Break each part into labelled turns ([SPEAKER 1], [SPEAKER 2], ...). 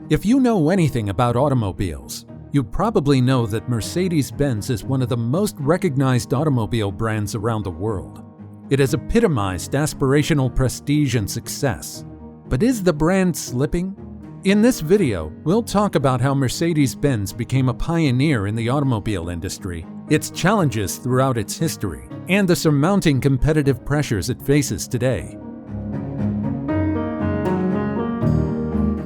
[SPEAKER 1] If you know anything about automobiles, you probably know that Mercedes-Benz is one of the most recognized automobile brands around the world. It has epitomized aspirational prestige and success. But is the brand slipping? In this video, we'll talk about how Mercedes-Benz became a pioneer in the automobile industry, its challenges throughout its history, and the surmounting competitive pressures it faces today.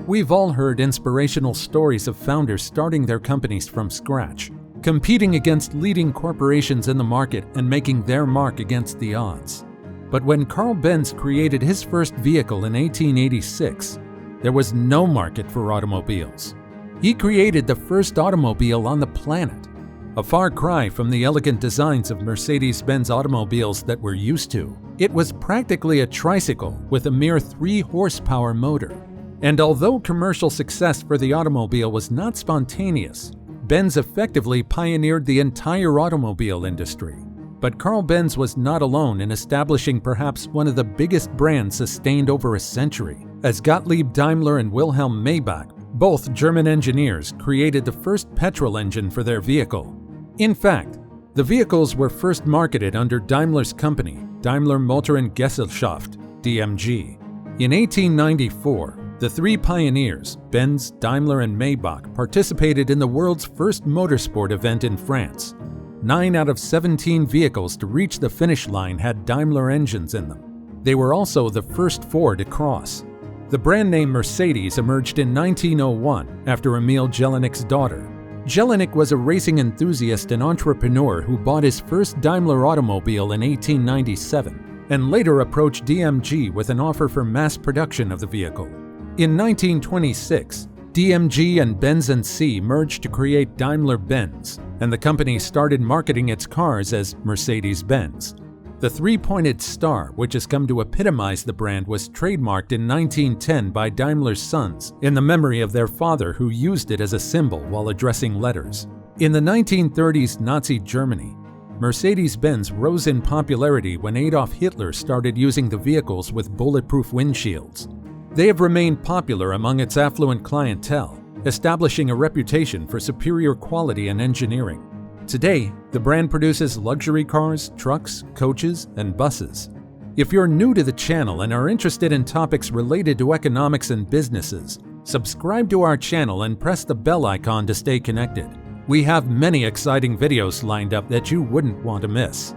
[SPEAKER 1] We've all heard inspirational stories of founders starting their companies from scratch, competing against leading corporations in the market and making their mark against the odds. But when Carl Benz created his first vehicle in 1886, there was no market for automobiles. He created the first automobile on the planet, a far cry from the elegant designs of Mercedes-Benz automobiles that we're used to. It was practically a tricycle with a mere 3-horsepower motor. And although commercial success for the automobile was not spontaneous, Benz effectively pioneered the entire automobile industry. But Carl Benz was not alone in establishing perhaps one of the biggest brands sustained over a century, as Gottlieb Daimler and Wilhelm Maybach, both German engineers, created the first petrol engine for their vehicle. In fact, the vehicles were first marketed under Daimler's company, Daimler Motoren Gesellschaft, DMG. In 1894, the three pioneers, Benz, Daimler, and Maybach, participated in the world's first motorsport event in France. 9 out of 17 vehicles to reach the finish line had Daimler engines in them. They were also the first 4 to cross. The brand name Mercedes emerged in 1901 after Emil Jellinik's daughter. Jellinik was a racing enthusiast and entrepreneur who bought his first Daimler automobile in 1897 and later approached DMG with an offer for mass production of the vehicle. In 1926, DMG and Benz & C merged to create Daimler-Benz, and the company started marketing its cars as Mercedes-Benz. The 3-pointed star, which has come to epitomize the brand, was trademarked in 1910 by Daimler's sons in the memory of their father, who used it as a symbol while addressing letters. In the 1930s Nazi Germany, Mercedes-Benz rose in popularity when Adolf Hitler started using the vehicles with bulletproof windshields. They have remained popular among its affluent clientele, establishing a reputation for superior quality and engineering. Today, the brand produces luxury cars, trucks, coaches, and buses. If you're new to the channel and are interested in topics related to economics and businesses, subscribe to our channel and press the bell icon to stay connected. We have many exciting videos lined up that you wouldn't want to miss.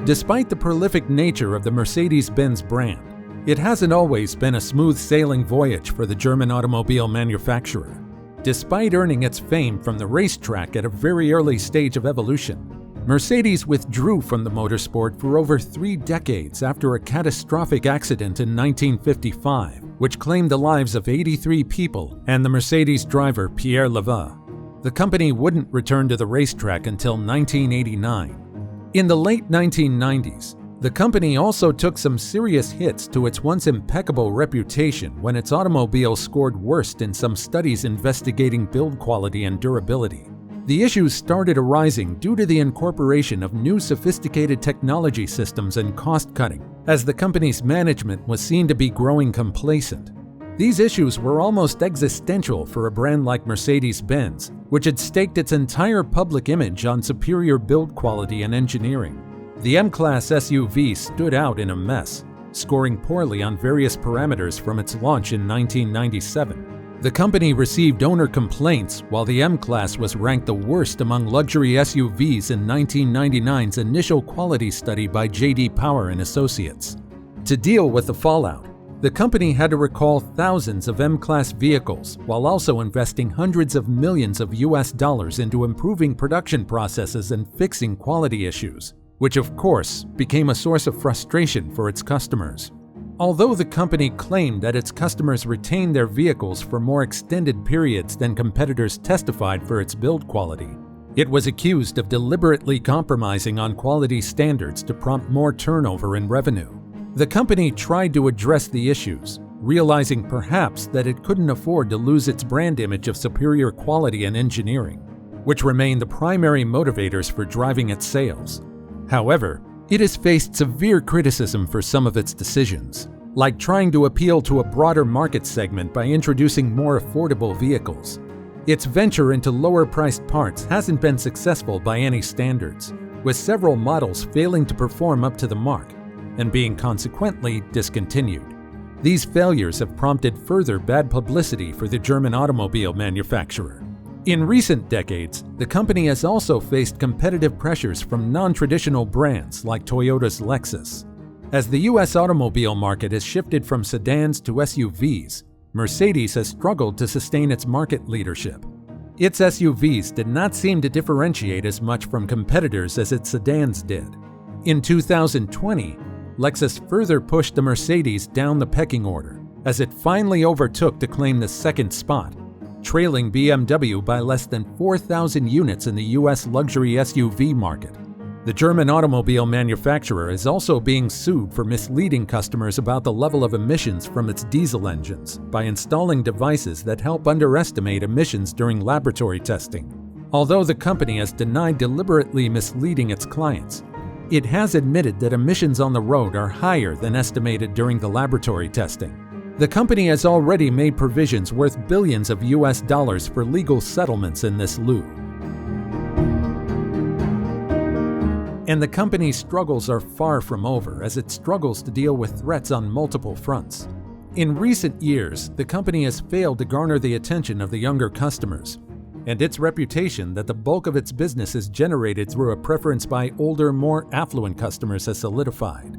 [SPEAKER 1] Despite the prolific nature of the Mercedes-Benz brand, it hasn't always been a smooth sailing voyage for the German automobile manufacturer. Despite earning its fame from the racetrack at a very early stage of evolution, Mercedes withdrew from the motorsport for over 3 decades after a catastrophic accident in 1955, which claimed the lives of 83 people and the Mercedes driver Pierre Levin. The company wouldn't return to the racetrack until 1989. In the late 1990s, the company also took some serious hits to its once impeccable reputation when its automobile scored worst in some studies investigating build quality and durability. The issues started arising due to the incorporation of new sophisticated technology systems and cost-cutting, as the company's management was seen to be growing complacent. These issues were almost existential for a brand like Mercedes-Benz, which had staked its entire public image on superior build quality and engineering. The M-Class SUV stood out in a mess, scoring poorly on various parameters from its launch in 1997. The company received owner complaints, while the M-Class was ranked the worst among luxury SUVs in 1999's initial quality study by J.D. Power and Associates. To deal with the fallout, the company had to recall thousands of M-Class vehicles while also investing hundreds of millions of US dollars into improving production processes and fixing quality issues, which of course became a source of frustration for its customers. Although the company claimed that its customers retained their vehicles for more extended periods than competitors testified for its build quality, it was accused of deliberately compromising on quality standards to prompt more turnover and revenue. The company tried to address the issues, realizing perhaps that it couldn't afford to lose its brand image of superior quality and engineering, which remain the primary motivators for driving its sales. However, it has faced severe criticism for some of its decisions, like trying to appeal to a broader market segment by introducing more affordable vehicles. Its venture into lower-priced parts hasn't been successful by any standards, with several models failing to perform up to the mark and being consequently discontinued. These failures have prompted further bad publicity for the German automobile manufacturer. In recent decades, the company has also faced competitive pressures from non-traditional brands like Toyota's Lexus. As the U.S. automobile market has shifted from sedans to SUVs, Mercedes has struggled to sustain its market leadership. Its SUVs did not seem to differentiate as much from competitors as its sedans did. In 2020, Lexus further pushed the Mercedes down the pecking order, as it finally overtook to claim the second spot, trailing BMW by less than 4,000 units in the U.S. luxury SUV market. The German automobile manufacturer is also being sued for misleading customers about the level of emissions from its diesel engines by installing devices that help underestimate emissions during laboratory testing. Although the company has denied deliberately misleading its clients, it has admitted that emissions on the road are higher than estimated during the laboratory testing. The company has already made provisions worth billions of US dollars for legal settlements in this lieu. And the company's struggles are far from over as it struggles to deal with threats on multiple fronts. In recent years, the company has failed to garner the attention of the younger customers, and its reputation that the bulk of its business is generated through a preference by older, more affluent customers has solidified.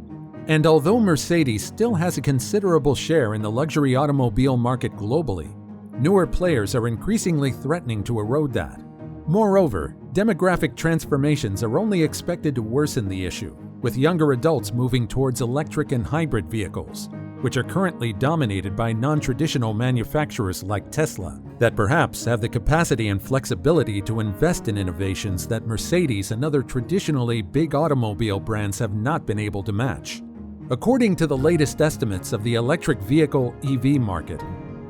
[SPEAKER 1] And although Mercedes still has a considerable share in the luxury automobile market globally, newer players are increasingly threatening to erode that. Moreover, demographic transformations are only expected to worsen the issue, with younger adults moving towards electric and hybrid vehicles, which are currently dominated by non-traditional manufacturers like Tesla, that perhaps have the capacity and flexibility to invest in innovations that Mercedes and other traditionally big automobile brands have not been able to match. According to the latest estimates of the electric vehicle EV market,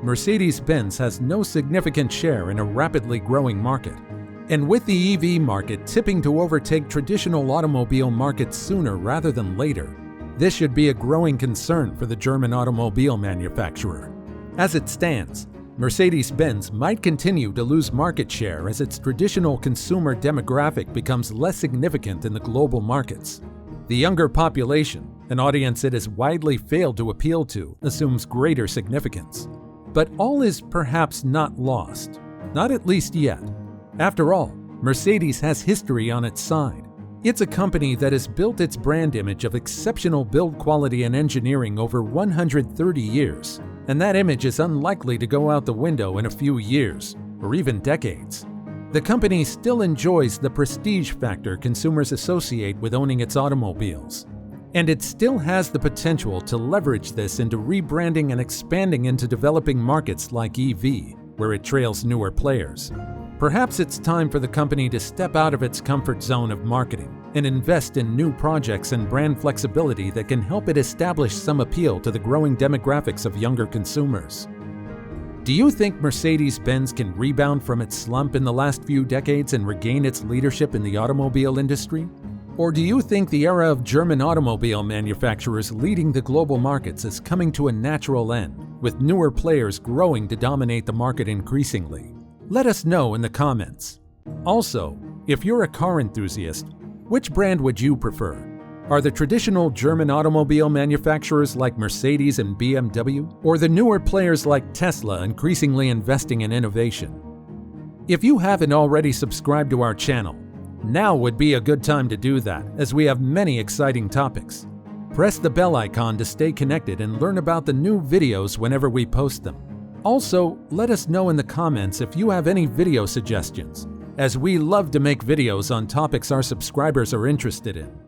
[SPEAKER 1] Mercedes-Benz has no significant share in a rapidly growing market. And with the EV market tipping to overtake traditional automobile markets sooner rather than later, this should be a growing concern for the German automobile manufacturer. As it stands, Mercedes-Benz might continue to lose market share as its traditional consumer demographic becomes less significant in the global markets. The younger population, an audience it has widely failed to appeal to, assumes greater significance. But all is perhaps not lost, not at least yet. After all, Mercedes has history on its side. It's a company that has built its brand image of exceptional build quality and engineering over 130 years, and that image is unlikely to go out the window in a few years, or even decades. The company still enjoys the prestige factor consumers associate with owning its automobiles, and it still has the potential to leverage this into rebranding and expanding into developing markets like EV, where it trails newer players. Perhaps it's time for the company to step out of its comfort zone of marketing and invest in new projects and brand flexibility that can help it establish some appeal to the growing demographics of younger consumers. Do you think Mercedes-Benz can rebound from its slump in the last few decades and regain its leadership in the automobile industry? Or do you think the era of German automobile manufacturers leading the global markets is coming to a natural end, with newer players growing to dominate the market increasingly? Let us know in the comments. Also, if you're a car enthusiast, which brand would you prefer? Are the traditional German automobile manufacturers like Mercedes and BMW, or the newer players like Tesla increasingly investing in innovation? If you haven't already subscribed to our channel, now would be a good time to do that, as we have many exciting topics. Press the bell icon to stay connected and learn about the new videos whenever we post them. Also, let us know in the comments if you have any video suggestions, as we love to make videos on topics our subscribers are interested in.